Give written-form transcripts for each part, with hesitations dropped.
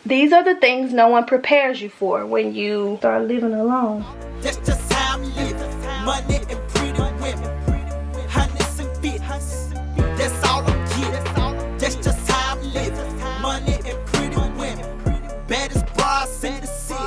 These are the things no one prepares you for when you start living alone. That's just how I'm living. Money and pretty women. Hundreds and fifties. That's all I'm getting. That's just how I'm living. Money and pretty women. Baddest bras in the city.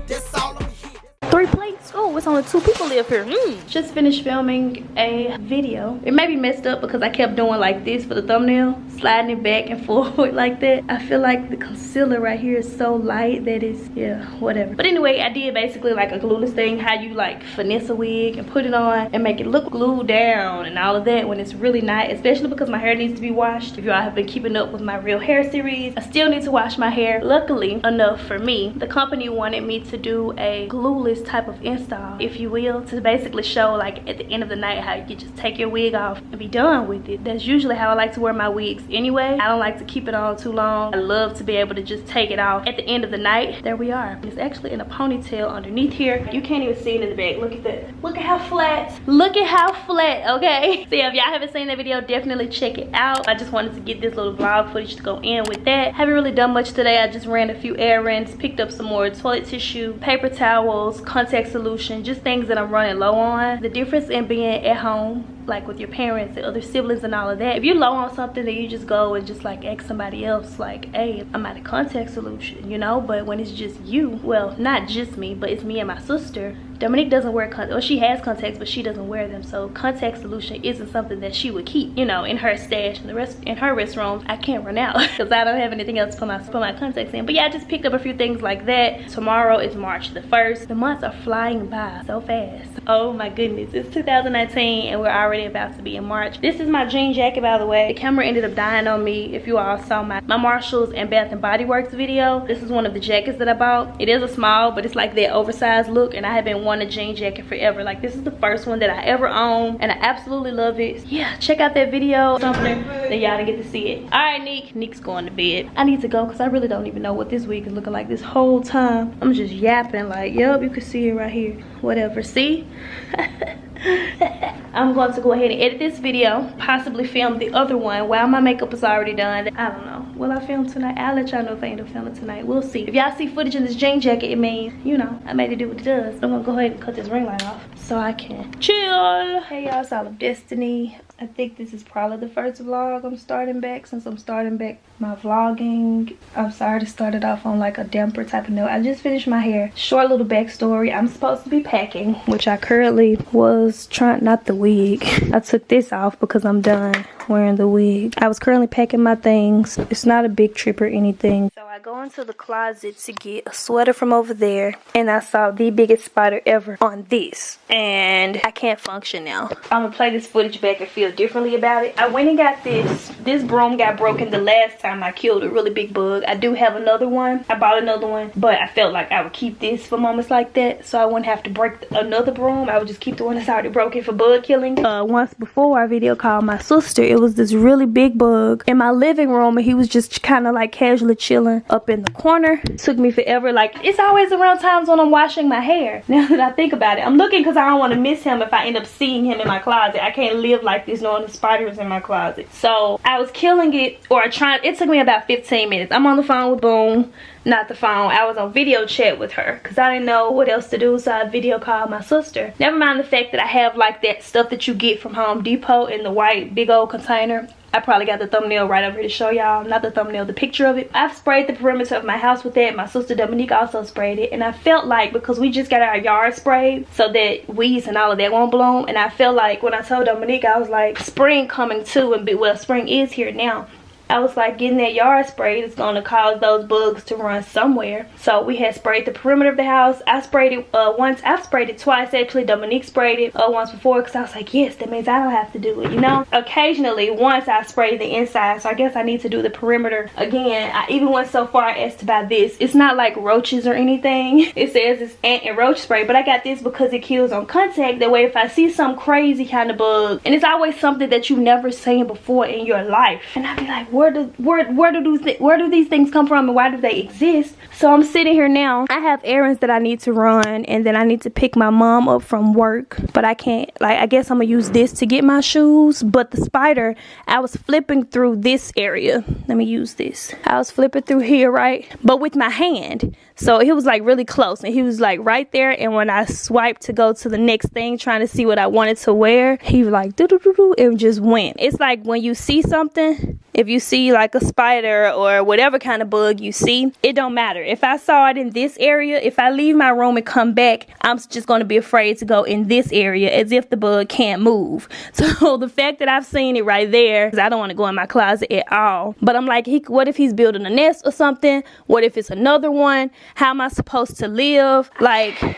That's all I'm hitting. 3 plates? Oh, it's only 2 people live here. Just finished filming a video. It may be messed up because I kept doing like this for the thumbnail, sliding it back and forward like that. I feel like the concealer right here is so light that it's, yeah, whatever. But anyway, I did basically like a glueless thing, how you like finesse a wig and put it on and make it look glued down and all of that when it's really not, especially because my hair needs to be washed. If y'all have been keeping up with my Real Hair series, I still need to wash my hair. Luckily enough for me, the company wanted me to do a glueless type of install, if you will, to basically show like at the end of the night how you can just take your wig off and be done with it. That's usually how I like to wear my wigs anyway. I don't like to keep it on too long. I love to be able to just take it off at the end of the night. There we are. It's actually in a ponytail underneath here. You can't even see it in the back. Look at that. Look at how flat. Look at how flat, okay? So yeah, if y'all haven't seen that video, definitely check it out. I just wanted to get this little vlog footage to go in with that. Haven't really done much today. I just ran a few errands, picked up some more toilet tissue, paper towels, contact solution, just things that I'm running low on. The difference in being at home, like with your parents and other siblings and all of that, if you're low on something, then you just go and just like ask somebody else, like, hey, I'm out of contact solution, you know? But when it's just you, well, not just me, but it's me and my sister, Dominique doesn't wear contacts, well, she has contacts, but she doesn't wear them, so contact solution isn't something that she would keep, you know, in her stash. And the rest in her restroom, I can't run out because I don't have anything else to put my contacts in. But yeah, I just picked up a few things like that. Tomorrow is March the 1st. The months are flying by so fast. Oh my goodness, it's 2019 and we're already about to be in March. This is my jean jacket, by the way. The camera ended up dying on me. If you all saw my Marshalls and Bath and Body Works video, this is one of the jackets that I bought. It is a small, but it's like that oversized look, and I have been wanting a jean jacket forever. Like, this is the first one that I ever own and I absolutely love it. Yeah, check out that video, something that y'all didn't get to see it. All right, Neek's going to bed. I need to go because I really don't even know what this week is looking like this whole time. I'm just yapping like, yup, you can see it right here. Whatever, see? I'm going to go ahead and edit this video, possibly film the other one while my makeup is already done. I don't know. Will I film tonight? I'll let y'all know if I end up filming tonight. We'll see. If y'all see footage in this jean jacket, it means, you know, I made it do what it does. I'm gonna go ahead and cut this ring light off so I can chill. Hey y'all, it's All of Destiny. I think this is probably the first vlog I'm starting back, since I'm starting back my vlogging. I'm sorry to start it off on like a damper type of note. I just finished my hair. Short little backstory. I'm supposed to be packing, which I currently was trying, not the wig. I took this off because I'm done wearing the wig. I was currently packing my things. It's not a big trip or anything. So I go into the closet to get a sweater from over there, and I saw the biggest spider ever on this, and I can't function now. I'm gonna play this footage back and feel differently about it. I went and got this broom got broken the last time I killed a really big bug. I do have another one. I bought another one, but I felt like I would keep this for moments like that, so I wouldn't have to break another broom. I would just keep the one that's already broken for bug killing. Once before I video called my sister, it was this really big bug in my living room, and he was just kind of like casually chilling up in the corner. It took me forever. Like, it's always around times when I'm washing my hair. Now that I think about it, I'm looking because I don't want to miss him if I end up seeing him in my closet. I can't live like this knowing the spider is in my closet. So I was killing it, or trying. It took me about 15 minutes. I'm on the phone with Boom. Not the phone. I was on video chat with her because I didn't know what else to do, so I video called my sister. Never mind the fact that I have like that stuff that you get from Home Depot in the white big old container. I probably got the thumbnail right over here to show y'all. Not the thumbnail, the picture of it. I've sprayed the perimeter of my house with that. My sister Dominique also sprayed it, and I felt like, because we just got our yard sprayed so that weeds and all of that won't bloom, and I felt like when I told Dominique, I was like, spring coming too, and well, spring is here now. I was like, getting that yard sprayed is going to cause those bugs to run somewhere. So we had sprayed the perimeter of the house. I sprayed it once. I've sprayed it twice actually. Dominique sprayed it once before because I was like, yes, that means I don't have to do it, you know. Occasionally, once I sprayed the inside, so I guess I need to do the perimeter again. I even went so far as to buy this. It's not like roaches or anything. It says it's ant and roach spray, but I got this because it kills on contact. That way if I see some crazy kind of bug, and it's always something that you've never seen before in your life, and I'd be like, where where do these things come from and why do they exist? So I'm sitting here now. I have errands that I need to run, and then I need to pick my mom up from work, but I can't, like, I guess I'm gonna use this to get my shoes. But the spider, I was flipping through this area. Let me use this. I was flipping through here, right, but with my hand. So he was like really close, and he was like right there, and when I swiped to go to the next thing trying to see what I wanted to wear, he was like doo -doo -doo -doo, it just went. It's like when you see something, if you see like a spider or whatever kind of bug you see, it don't matter. If I saw it in this area, if I leave my room and come back, I'm just going to be afraid to go in this area as if the bug can't move. So the fact that I've seen it right there, because I don't want to go in my closet at all, but I'm like, what if he's building a nest or something? What if it's another one? How am I supposed to live? Like,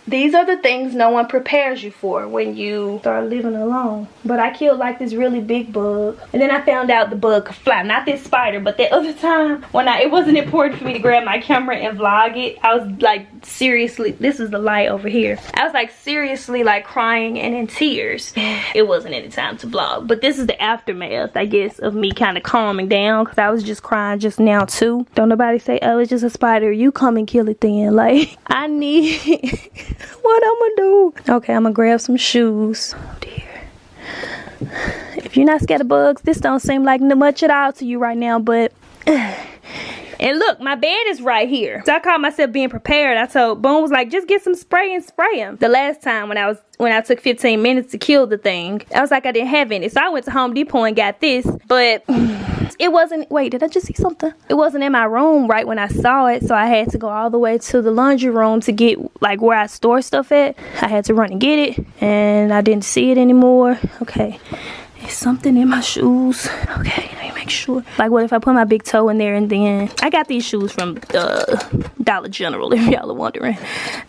these are the things no one prepares you for when you start living alone. But I killed like this really big bug, and then I found out the bug could fly. Not this spider, but that other time when it wasn't important for me to grab my camera and vlog it. I was like seriously, this is the light over here. I was like seriously like crying and in tears. It wasn't any time to vlog, but this is the aftermath, I guess, of me kind of calming down, because I was just crying just now too. Don't nobody say, oh, it's just a spider, you come and kill it then. Like, I need what I'm gonna do? Okay, I'm gonna grab some shoes. Oh dear. If you're not scared of bugs, this don't seem like much at all to you right now, but and look, my bed is right here. So I called myself being prepared. I told Boone was like, just get some spray and spray him. The last time when I took 15 minutes to kill the thing, I was like, I didn't have any. So I went to Home Depot and got this, but it wasn't, wait, did I just see something? It wasn't in my room right when I saw it, so I had to go all the way to the laundry room to get like where I store stuff at. I had to run and get it, and I didn't see it anymore. Okay, there's something in my shoes. Okay, let me make sure. Like, what if I put my big toe in there, and then I got these shoes from Dollar General, if y'all are wondering.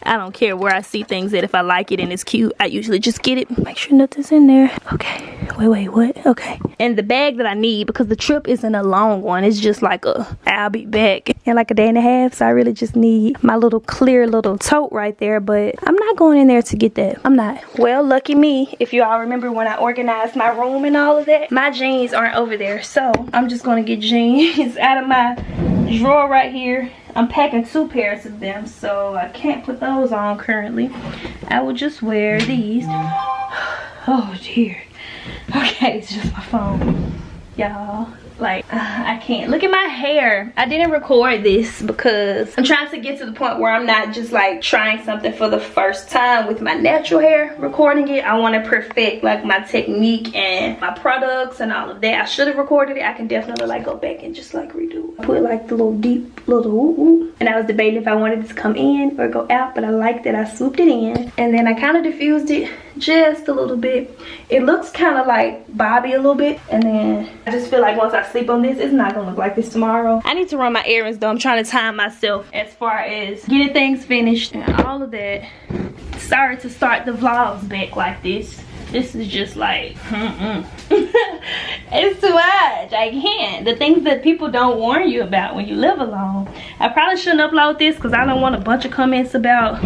I don't care where I see things at. If I like it and it's cute, I usually just get it. Make sure nothing's in there. Okay, wait, what? Okay, and the bag that I need, because the trip isn't a long one, it's just like I'll be back in like a day and a half, so I really just need my little clear little tote right there. But I'm not going in there to get that. I'm not. Well, lucky me, if you all remember when I organized my room and all of that, my jeans aren't over there, so I'm just gonna get jeans out of my drawer right here. I'm packing 2 pairs of them, so I can't put those on currently. I will just wear these. Oh dear. Okay, it's just my phone, y'all. Like, I can't. Look at my hair. I didn't record this because I'm trying to get to the point where I'm not just like trying something for the first time with my natural hair, recording it. I want to perfect like my technique and my products and all of that. I should have recorded it. I can definitely like go back and just like redo it. Put like the little deep little woo-woo. And I was debating if I wanted it to come in or go out, but I like that I swooped it in. And then I kind of diffused it just a little bit. It looks kind of like bobby a little bit, and then I just feel like once I sleep on this, it's not gonna look like this tomorrow. I need to run my errands though. I'm trying to time myself as far as getting things finished and all of that. Sorry to start the vlogs back like this. This is just like it's too much. I can't. The things that people don't warn you about when you live alone. I probably shouldn't upload this because I don't want a bunch of comments about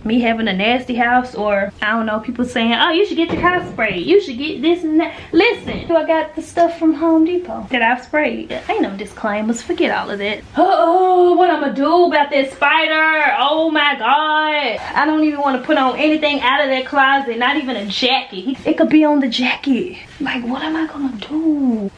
me having a nasty house, or I don't know, people saying, oh, you should get your house sprayed, you should get this and that. Listen, I got the stuff from Home Depot that I've sprayed. Ain't no disclaimers, forget all of that. Oh, what I'm gonna do about that spider? Oh my god, I don't even want to put on anything out of that closet, not even a jacket. It could be on the jacket. Like, what am I gonna do?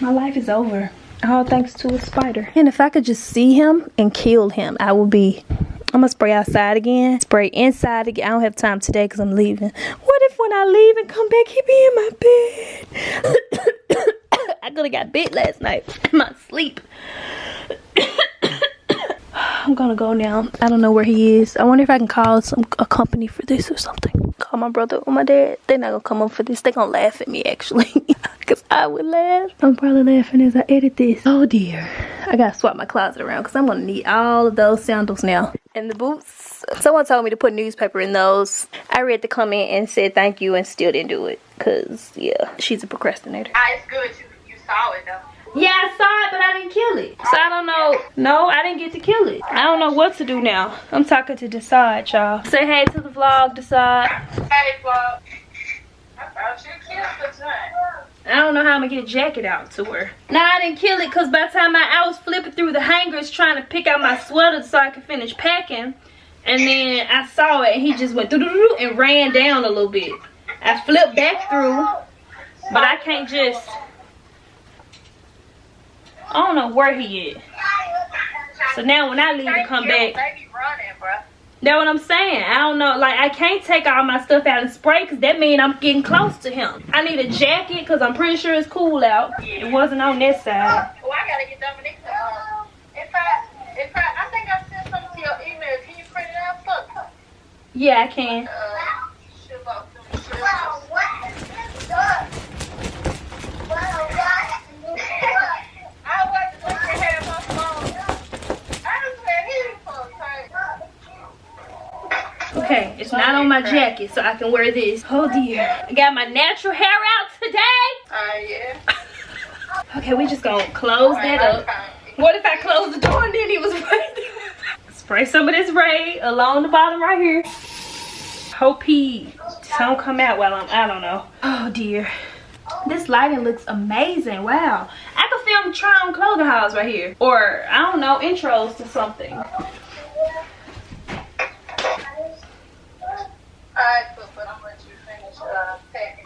My life is over, all thanks to a spider. And if I could just see him and kill him, I would be. I'm gonna spray outside again, spray inside again. I don't have time today because I'm leaving. What if when I leave and come back, he be in my bed? I could have got bit last night in my sleep. I'm gonna go now. I don't know where he is. I wonder if I can call a company for this or something. Call my brother or my dad. They're not gonna come up for this. They're gonna laugh at me actually. Because I would laugh. I'm probably laughing as I edit this. Oh dear. I gotta swap my closet around because I'm gonna need all of those sandals now. And the boots. Someone told me to put newspaper in those. I read the comment and said thank you and still didn't do it. Because, yeah, she's a procrastinator. It's good you saw it though. Yeah, I saw it, but I didn't kill it. So I don't know. No, I didn't get to kill it. I don't know what to do now. I'm talking to Decide, y'all. Say hey to the vlog, Decide. Hey, vlog. I thought you killed the time. I don't know how I'm gonna get a jacket out to her. Now I didn't kill it because by the time I was flipping through the hangers trying to pick out my sweater so I could finish packing, and then I saw it and he just went doo-doo-doo and ran down a little bit. I flipped back through, but I can't just, I don't know where he is. So now when I leave to come back, that's what I'm saying. I don't know, like I can't take all my stuff out and spray because that means I'm getting close to him. I need a jacket because I'm pretty sure it's cool out. It wasn't on this side. Well, I gotta get Dominique to, I think I sent something to your email. Can you print it out for me? Yeah, I can. Okay, it's not on my jacket, so I can wear this. Oh dear. I got my natural hair out today. Yeah. Okay, we just gonna close that up. What if I close the door and then he was right there? Spray some of this Ray along the bottom right here. Hope he don't come out while I don't know. Oh dear. This lighting looks amazing. Wow. I could film try on clothing hauls right here. Or, I don't know, intros to something. Alright, but I'm gonna let you finish packing.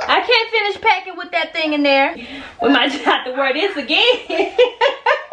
I can't finish packing with that thing in there. We might just have to wear this again.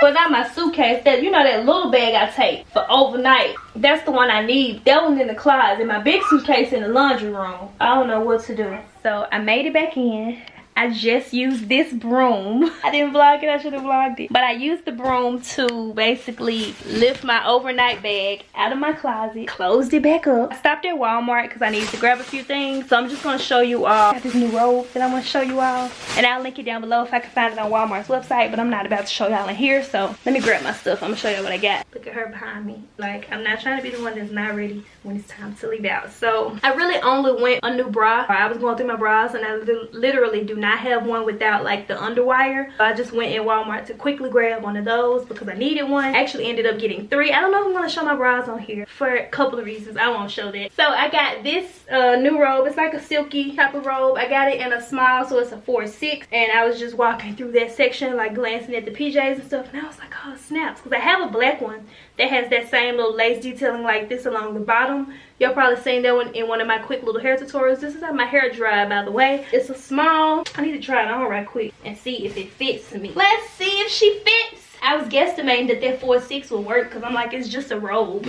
But not my suitcase. That, you know, that little bag I take for overnight. That's the one I need. That one's in the closet. My big suitcase in the laundry room. I don't know what to do. So I made it back in. I just used this broom. I didn't vlog it, I should have vlogged it. But I used the broom to basically lift my overnight bag out of my closet, closed it back up. I stopped at Walmart because I needed to grab a few things. So I'm just gonna show you all. I got this new robe that I wanna show you all. And I'll link it down below if I can find it on Walmart's website, but I'm not about to show y'all in here. So let me grab my stuff, I'm gonna show y'all what I got. Look at her behind me. Like, I'm not trying to be the one that's not ready when it's time to leave out. So I really only went a new bra. I was going through my bras and I literally do not have one without like the underwire. So I just went in Walmart to quickly grab one of those because I needed one. I actually ended up getting 3. I don't know if I'm going to show my bras on here for a couple of reasons. I won't show that. So I got this new robe. It's like a silky type of robe. I got it in a small, so it's a 4-6, and I was just walking through that section like glancing at the PJs and stuff, and I was like, oh snaps, because I have a black one that has that same little lace detailing like this along the bottom. Y'all probably seen that one in one of my quick little hair tutorials. This is how my hair dried, by the way. It's a small. I need to try it on right quick and see if it fits me. Let's see if she fits. I was guesstimating that 4-6 will work because I'm like, it's just a robe.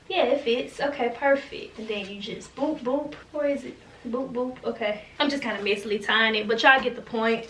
Yeah, it fits. Okay, perfect. And then you just boop, boop. Where is it? Boop, boop. Okay. I'm just kind of messily tying it, but y'all get the point.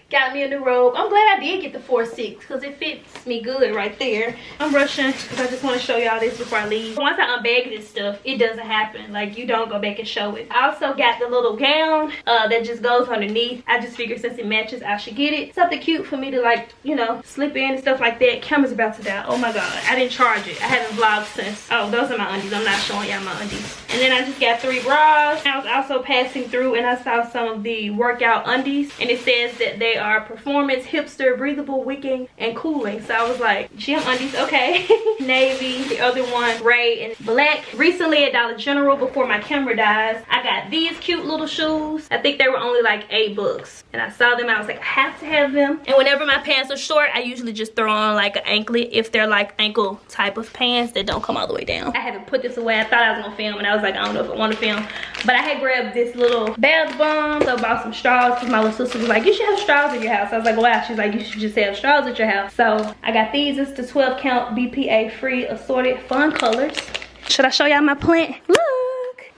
Got me a new robe. I'm glad I did get the 4-6 because it fits me good right there. I'm rushing because I just want to show y'all this before I leave. Once I unbag this stuff, it doesn't happen. Like, you don't go back and show it. I also got the little gown that just goes underneath. I just figured since it matches, I should get it. Something cute for me to, like, you know, slip in and stuff like that. Camera's about to die. Oh my god. I didn't charge it. I haven't vlogged since. Oh, those are my undies. I'm not showing y'all my undies. And then I just got 3 bras. I was also passing through and I saw some of the workout undies. And it says that they are performance, hipster, breathable, wicking, and cooling. So I was like, gym undies, okay. Navy, the other one gray and black. Recently at Dollar General, before my camera dies, I got these cute little shoes. I think they were only like $8. And I saw them, I was like, I have to have them. And whenever my pants are short, I usually just throw on like an anklet if they're like ankle type of pants that don't come all the way down. I haven't put this away. I thought I was gonna film and I was like, I don't know if I want to film. But I had grabbed this little bath bomb. So I bought some straws because my little sister was like, you should have straws in your house. I was like, wow. She's like, you should just have straws at your house. So I got these. It's the 12 count BPA free assorted fun colors. Should I show y'all my plant? Look,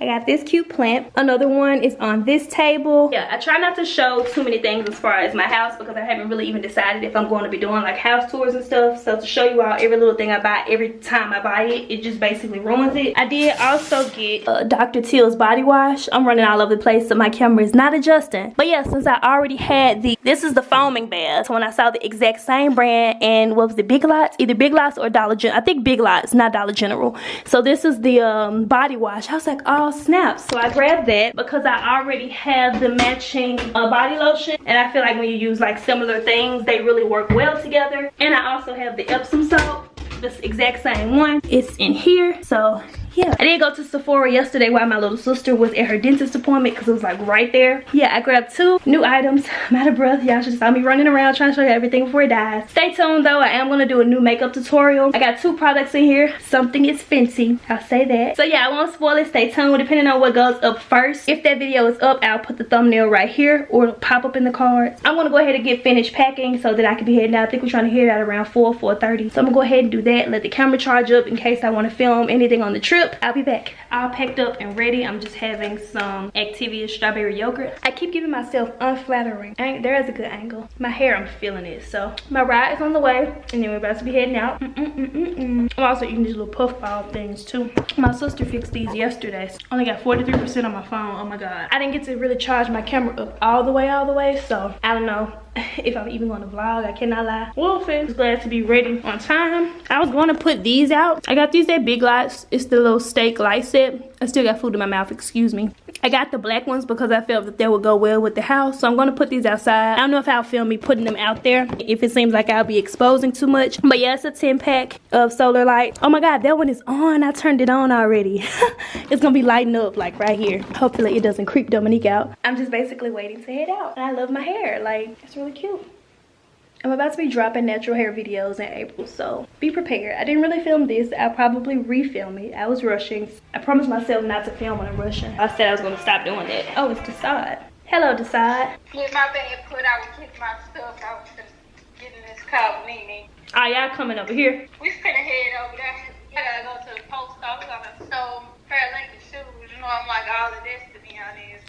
I got this cute plant. Another one is on this table. Yeah, I try not to show too many things as far as my house because I haven't really even decided if I'm going to be doing like house tours and stuff. So to show you all every little thing I buy, every time I buy it, it just basically ruins it. I did also get Dr. Teal's body wash. I'm running all over the place so my camera is not adjusting. But yeah, since I already had this is the foaming bath. So when I saw the exact same brand and what was it, Big Lots? Either Big Lots or Dollar General. I think Big Lots, not Dollar General. So this is the body wash. I was like, oh snap. So I grabbed that because I already have the matching body lotion. And I feel like when you use like similar things, they really work well together. And I also have the Epsom salt. This exact same one. It's in here. So yeah, I did go to Sephora yesterday while my little sister was at her dentist appointment because it was like right there. Yeah, I grabbed 2 new items. I'm out of breath. Y'all should saw me running around trying to show you everything before it dies. Stay tuned though. I am going to do a new makeup tutorial. I got 2 products in here. Something is fancy, I'll say that. So yeah, I won't spoil it. Stay tuned. Depending on what goes up first, if that video is up, I'll put the thumbnail right here or it'll pop up in the cards. I'm going to go ahead and get finished packing so that I can be heading out. I think we're trying to head out around 4:30. So I'm going to go ahead and do that, let the camera charge up in case I want to film anything on the trip. I'll be back. All packed up and ready. I'm just having some Activia strawberry yogurt. I keep giving myself unflattering. There is a good angle. My hair, I'm feeling it. So my ride is on the way and then we're about to be heading out. I'm also eating these little puff ball things too. My sister fixed these yesterday. Only got 43% on my phone. Oh my god. I didn't get to really charge my camera up all the way. So I don't know if I'm even going to vlog. I cannot lie. Well, just glad to be ready on time. I was going to put these out. I got these at Big Lots. It's the little steak light set. I still got food in my mouth, excuse me. I got the black ones because I felt that they would go well with the house. So I'm going to put these outside. I don't know if I'll film me putting them out there, if it seems like I'll be exposing too much. But yeah, it's a 10-pack of solar light. Oh my god, that one is on. I turned it on already. It's going to be lighting up like right here. Hopefully it doesn't creep Dominique out. I'm just basically waiting to head out. And I love my hair. Like, it's really cute. I'm about to be dropping natural hair videos in April, so be prepared. I didn't really film this. I'll probably refilm it. I was rushing. I promised myself not to film when I'm rushing. I said I was going to stop doing that. Oh, it's Decide. Hello, Decide. Get my bag put out and get my stuff out to get in this car with Nene. Oh, y'all coming over here? We finna head over there. I gotta go to the post office. I'm gonna sew pair of Lincoln shoes. You know, I'm like all the destiny on this.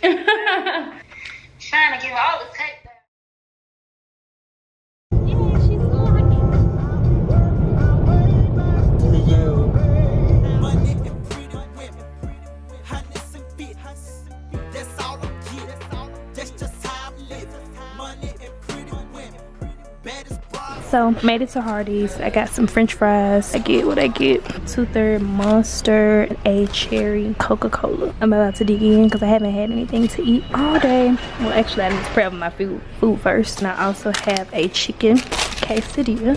Trying to give all the tape down. So made it to Hardee's. I got some french fries. I get what I get. 2-3 Monster, a cherry Coca-Cola. I'm about to dig in because I haven't had anything to eat all day. Well, actually I need to prep my food first. And I also have a chicken quesadilla.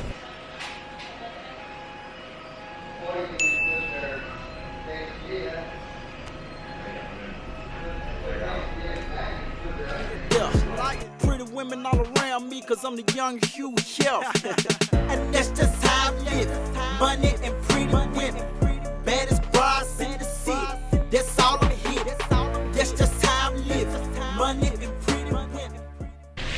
Women all around me cause I'm the young Hugh Shelf. And that's just how I live. Money and pretty women. Baddest bras in the city. That's all I'm here. That's just how I live. Money and pretty women.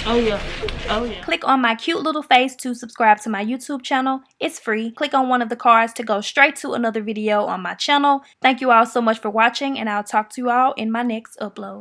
Oh yeah. Oh yeah. Click on my cute little face to subscribe to my YouTube channel. It's free. Click on one of the cards to go straight to another video on my channel. Thank you all so much for watching and I'll talk to you all in my next upload.